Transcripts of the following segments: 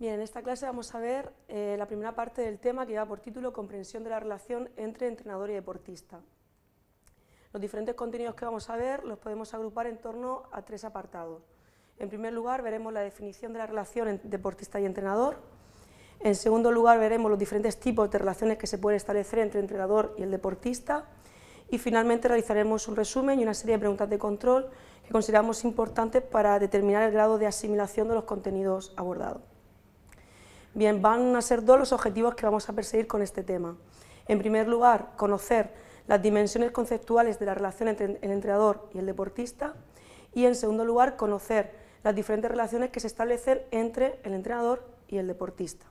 Bien, en esta clase vamos a ver la primera parte del tema que lleva por título Comprensión de la relación entre entrenador y deportista. Los diferentes contenidos que vamos a ver los podemos agrupar en torno a tres apartados. En primer lugar, veremos la definición de la relación entre deportista y entrenador. En segundo lugar, veremos los diferentes tipos de relaciones que se pueden establecer entre el entrenador y el deportista. Y finalmente realizaremos un resumen y una serie de preguntas de control que consideramos importantes para determinar el grado de asimilación de los contenidos abordados. Bien, van a ser dos los objetivos que vamos a perseguir con este tema. En primer lugar, conocer las dimensiones conceptuales de la relación entre el entrenador y el deportista, y en segundo lugar, conocer las diferentes relaciones que se establecen entre el entrenador y el deportista.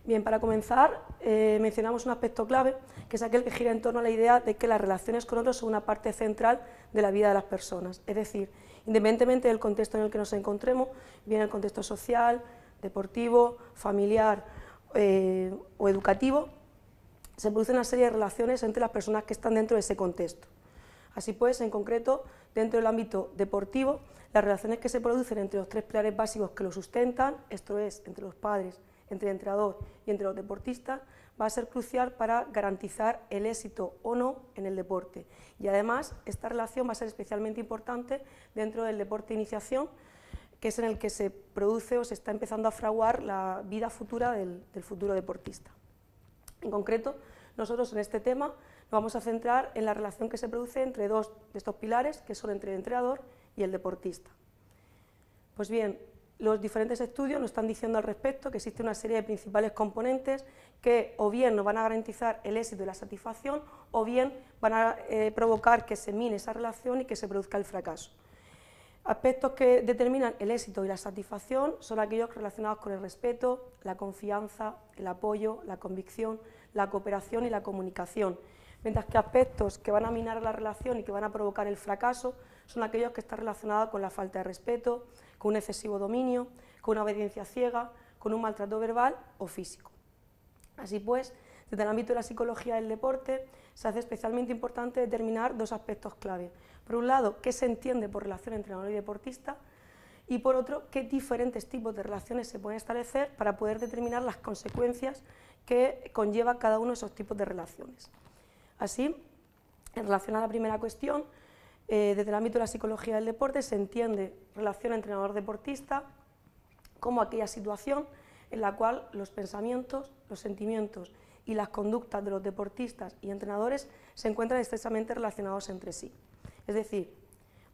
Bien, para comenzar, mencionamos un aspecto clave, que es aquel que gira en torno a la idea de que las relaciones con otros son una parte central de la vida de las personas. Es decir, independientemente del contexto en el que nos encontremos, bien el contexto social, deportivo, familiar o educativo, se produce una serie de relaciones entre las personas que están dentro de ese contexto. Así pues, en concreto, dentro del ámbito deportivo, las relaciones que se producen entre los tres pilares básicos que lo sustentan, esto es, entre los padres, entre el entrenador y entre los deportistas, va a ser crucial para garantizar el éxito o no en el deporte. Y además, esta relación va a ser especialmente importante dentro del deporte de iniciación, que es en el que se produce o se está empezando a fraguar la vida futura del futuro deportista. En concreto, nosotros en este tema nos vamos a centrar en la relación que se produce entre dos de estos pilares, que son entre el entrenador y el deportista. Pues bien, los diferentes estudios nos están diciendo al respecto que existe una serie de principales componentes que o bien nos van a garantizar el éxito y la satisfacción, o bien van a provocar que se mine esa relación y que se produzca el fracaso. Aspectos que determinan el éxito y la satisfacción son aquellos relacionados con el respeto, la confianza, el apoyo, la convicción, la cooperación y la comunicación, mientras que aspectos que van a minar la relación y que van a provocar el fracaso son aquellos que están relacionados con la falta de respeto, con un excesivo dominio, con una obediencia ciega, con un maltrato verbal o físico. Así pues, desde el ámbito de la psicología del deporte, se hace especialmente importante determinar dos aspectos clave. Por un lado, qué se entiende por relación entre entrenador y deportista, y por otro, qué diferentes tipos de relaciones se pueden establecer para poder determinar las consecuencias que conlleva cada uno de esos tipos de relaciones. Así, en relación a la primera cuestión, desde el ámbito de la psicología del deporte se entiende relación entrenador-deportista como aquella situación en la cual los pensamientos, los sentimientos y las conductas de los deportistas y entrenadores se encuentran estrechamente relacionados entre sí. Es decir,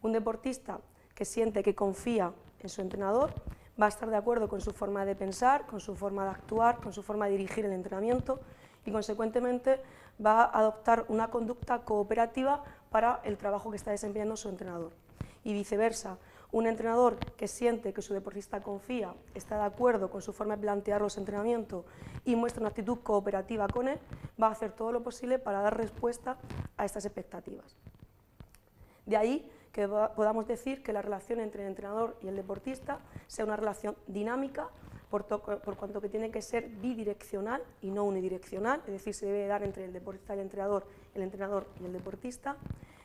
un deportista que siente que confía en su entrenador va a estar de acuerdo con su forma de pensar, con su forma de actuar, con su forma de dirigir el entrenamiento y, consecuentemente, va a adoptar una conducta cooperativa para el trabajo que está desempeñando su entrenador. Y viceversa, un entrenador que siente que su deportista confía, está de acuerdo con su forma de plantear los entrenamientos y muestra una actitud cooperativa con él, va a hacer todo lo posible para dar respuesta a estas expectativas. De ahí que podamos decir que la relación entre el entrenador y el deportista sea una relación dinámica, por cuanto que tiene que ser bidireccional y no unidireccional, es decir, se debe dar entre el deportista y el entrenador y el deportista.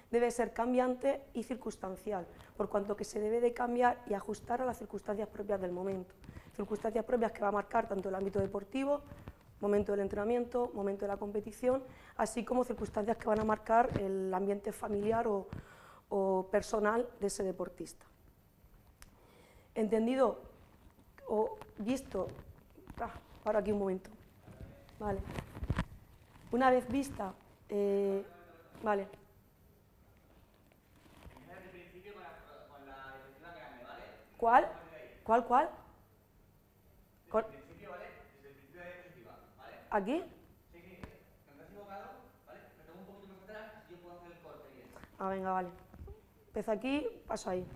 Debe ser cambiante y circunstancial, por cuanto que se debe de cambiar y ajustar a las circunstancias propias del momento. Circunstancias propias que va a marcar tanto el ámbito deportivo, momento del entrenamiento, momento de la competición, así como circunstancias que van a marcar el ambiente familiar o personal de ese deportista. Entendido o visto, ahora aquí un momento, vale. Una vez vista, vale. ¿Cuál? ¿Cuál? Desde el principio, ¿vale? Desde el principio de la diapositiva, ¿vale? ¿Aquí? Sí, sí, cuando has equivocado, ¿vale? Me tomo un poquito más atrás y yo puedo hacer el corte bien. Ah, venga, vale. Empiezo aquí, paso ahí.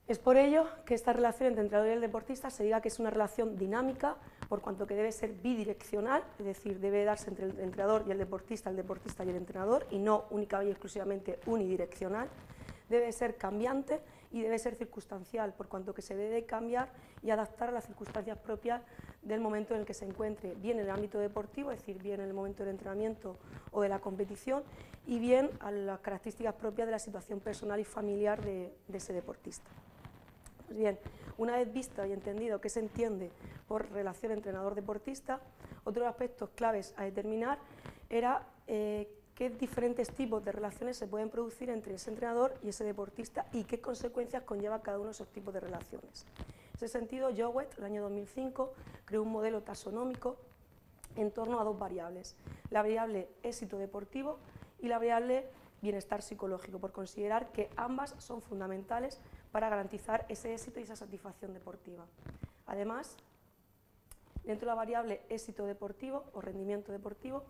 Es por ello que esta relación entre el entrenador y el deportista se diga que es una relación dinámica, por cuanto que debe ser bidireccional, es decir, debe darse entre el entrenador y el deportista y el entrenador, y no única y exclusivamente unidireccional. Debe ser cambiante y debe ser circunstancial, por cuanto que se debe cambiar y adaptar a las circunstancias propias del momento en el que se encuentre, bien en el ámbito deportivo, es decir, bien en el momento del entrenamiento o de la competición, y bien a las características propias de la situación personal y familiar de ese deportista. Pues bien, una vez visto y entendido qué se entiende por relación entrenador-deportista, otros aspectos claves a determinar era qué diferentes tipos de relaciones se pueden producir entre ese entrenador y ese deportista y qué consecuencias conlleva cada uno de esos tipos de relaciones. En ese sentido, Jowett, el año 2005, creó un modelo taxonómico en torno a dos variables, la variable éxito deportivo y la variable bienestar psicológico, por considerar que ambas son fundamentales para garantizar ese éxito y esa satisfacción deportiva. Además, dentro de la variable éxito deportivo o rendimiento deportivo,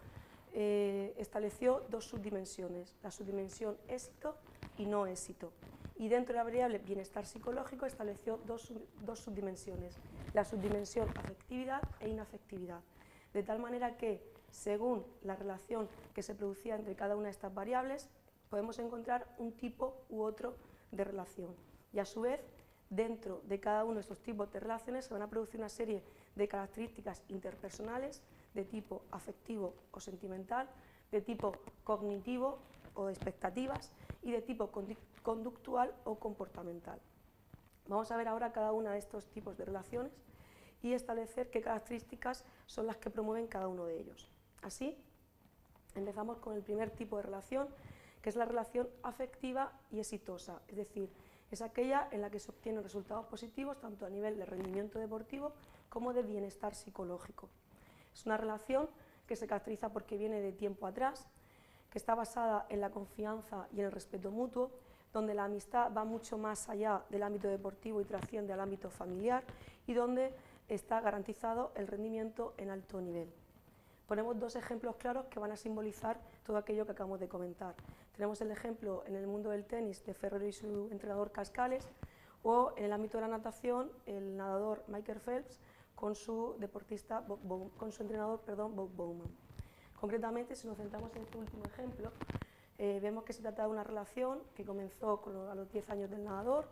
estableció dos subdimensiones, la subdimensión éxito y no éxito. Y dentro de la variable bienestar psicológico estableció dos subdimensiones, la subdimensión afectividad e inafectividad. De tal manera que, según la relación que se producía entre cada una de estas variables, podemos encontrar un tipo u otro de relación. Y a su vez, dentro de cada uno de estos tipos de relaciones se van a producir una serie de características interpersonales de tipo afectivo o sentimental, de tipo cognitivo o de expectativas y de tipo conductual o comportamental. Vamos a ver ahora cada uno de estos tipos de relaciones y establecer qué características son las que promueven cada uno de ellos. Así, empezamos con el primer tipo de relación, que es la relación afectiva y exitosa, es decir, es aquella en la que se obtienen resultados positivos tanto a nivel de rendimiento deportivo como de bienestar psicológico. Es una relación que se caracteriza porque viene de tiempo atrás, que está basada en la confianza y en el respeto mutuo, donde la amistad va mucho más allá del ámbito deportivo y trasciende al ámbito familiar y donde está garantizado el rendimiento en alto nivel. Ponemos dos ejemplos claros que van a simbolizar todo aquello que acabamos de comentar. Tenemos el ejemplo en el mundo del tenis de Ferrero y su entrenador Cascales, o en el ámbito de la natación el nadador Michael Phelps con su entrenador Bob Bowman. Concretamente, si nos centramos en este último ejemplo, vemos que se trata de una relación que comenzó a los 10 años del nadador,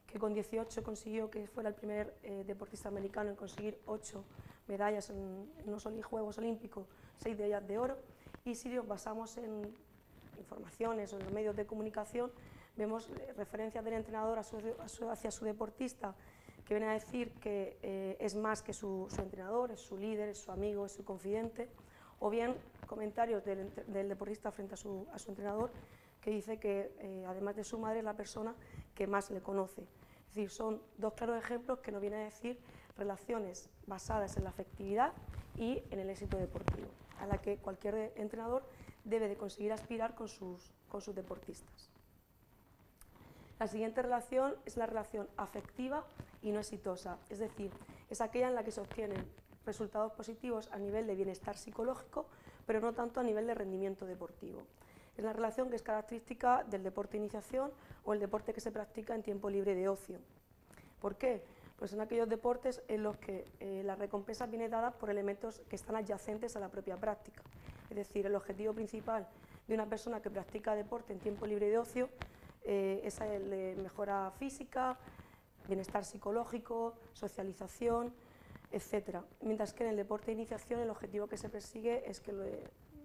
que con 18 consiguió que fuera el primer deportista americano en conseguir 8 medallas en los Juegos Olímpicos, 6 de ellas de oro, y si nos basamos en informaciones o en los medios de comunicación, vemos referencias del entrenador hacia su deportista, que viene a decir que es más que su entrenador, es su líder, es su amigo, es su confidente, o bien comentarios del deportista frente a su entrenador, que dice que además de su madre es la persona que más le conoce. Es decir, son dos claros ejemplos que nos vienen a decir relaciones basadas en la afectividad y en el éxito deportivo, a la que cualquier entrenador debe de conseguir aspirar con sus deportistas. La siguiente relación es la relación afectiva y no exitosa, es decir, es aquella en la que se obtienen resultados positivos a nivel de bienestar psicológico, pero no tanto a nivel de rendimiento deportivo. Es la relación que es característica del deporte de iniciación o el deporte que se practica en tiempo libre de ocio. ¿Por qué? Pues son aquellos deportes en los que la recompensa viene dada por elementos que están adyacentes a la propia práctica. Es decir, el objetivo principal de una persona que practica deporte en tiempo libre de ocio es mejora física, bienestar psicológico, socialización, etc. Mientras que en el deporte de iniciación el objetivo que se persigue es que los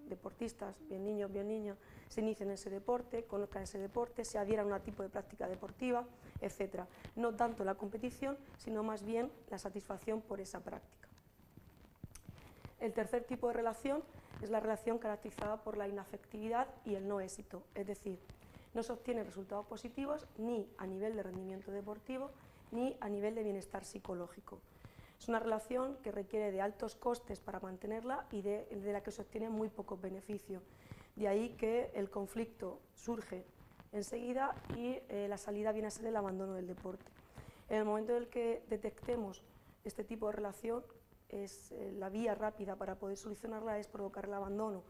deportistas, bien niños, bien niñas, se inicien en ese deporte, conozcan ese deporte, se adhieran a un tipo de práctica deportiva, etc. No tanto la competición, sino más bien la satisfacción por esa práctica. El tercer tipo de relación es la relación caracterizada por la inafectividad y el no éxito, es decir, no se obtienen resultados positivos ni a nivel de rendimiento deportivo ni a nivel de bienestar psicológico. Es una relación que requiere de altos costes para mantenerla y de la que se obtienen muy pocos beneficios. De ahí que el conflicto surge enseguida y la salida viene a ser el abandono del deporte. En el momento en el que detectemos este tipo de relación, la vía rápida para poder solucionarla es provocar el abandono,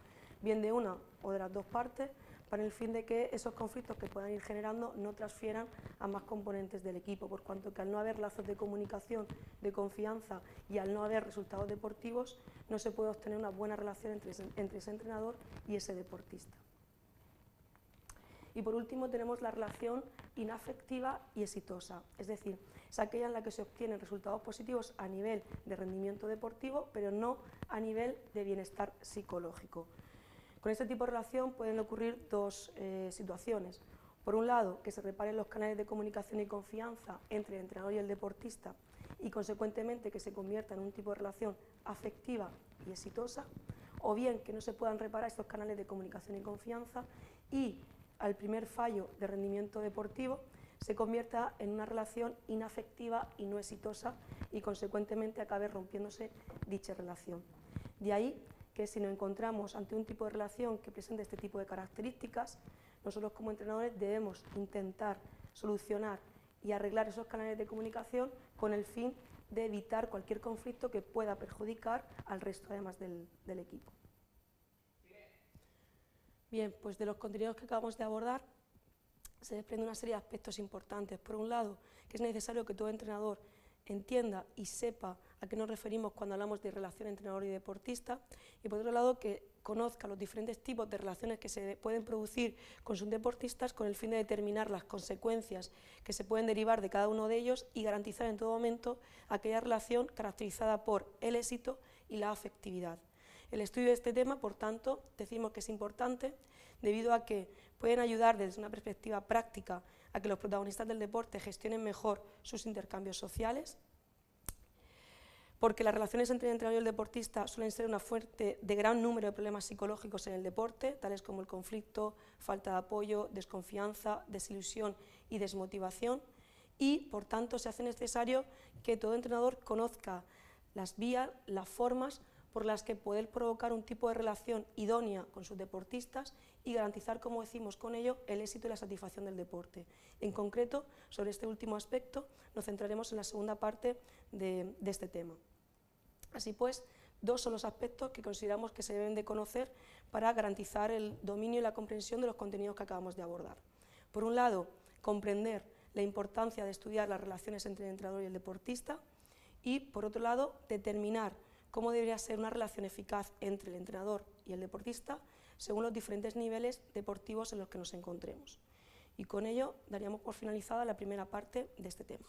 bien de una o de las dos partes, para el fin de que esos conflictos que puedan ir generando no transfieran a más componentes del equipo, por cuanto que al no haber lazos de comunicación, de confianza y al no haber resultados deportivos, no se puede obtener una buena relación entre ese entrenador y ese deportista. Y por último tenemos la relación inafectiva y exitosa, es decir, es aquella en la que se obtienen resultados positivos a nivel de rendimiento deportivo, pero no a nivel de bienestar psicológico. Con este tipo de relación pueden ocurrir dos situaciones. Por un lado, que se reparen los canales de comunicación y confianza entre el entrenador y el deportista y consecuentemente que se convierta en un tipo de relación afectiva y exitosa, o bien que no se puedan reparar estos canales de comunicación y confianza y al primer fallo de rendimiento deportivo se convierta en una relación inafectiva y no exitosa y consecuentemente acabe rompiéndose dicha relación. De ahí que si nos encontramos ante un tipo de relación que presente este tipo de características, nosotros como entrenadores debemos intentar solucionar y arreglar esos canales de comunicación con el fin de evitar cualquier conflicto que pueda perjudicar al resto además del equipo. Bien, pues de los contenidos que acabamos de abordar se desprende una serie de aspectos importantes. Por un lado, que es necesario que todo entrenador entienda y sepa a qué nos referimos cuando hablamos de relación entrenador y deportista, y por otro lado que conozca los diferentes tipos de relaciones que se pueden producir con sus deportistas con el fin de determinar las consecuencias que se pueden derivar de cada uno de ellos y garantizar en todo momento aquella relación caracterizada por el éxito y la afectividad. El estudio de este tema, por tanto, decimos que es importante debido a que pueden ayudar desde una perspectiva práctica a que los protagonistas del deporte gestionen mejor sus intercambios sociales, porque las relaciones entre el entrenador y el deportista suelen ser una fuente de gran número de problemas psicológicos en el deporte, tales como el conflicto, falta de apoyo, desconfianza, desilusión y desmotivación, y por tanto se hace necesario que todo entrenador conozca las vías, las formas por las que poder provocar un tipo de relación idónea con sus deportistas y garantizar, como decimos con ello, el éxito y la satisfacción del deporte. En concreto, sobre este último aspecto, nos centraremos en la segunda parte de este tema. Así pues, dos son los aspectos que consideramos que se deben de conocer para garantizar el dominio y la comprensión de los contenidos que acabamos de abordar. Por un lado, comprender la importancia de estudiar las relaciones entre el entrenador y el deportista y, por otro lado, determinar cómo debería ser una relación eficaz entre el entrenador y el deportista según los diferentes niveles deportivos en los que nos encontremos. Y con ello daríamos por finalizada la primera parte de este tema.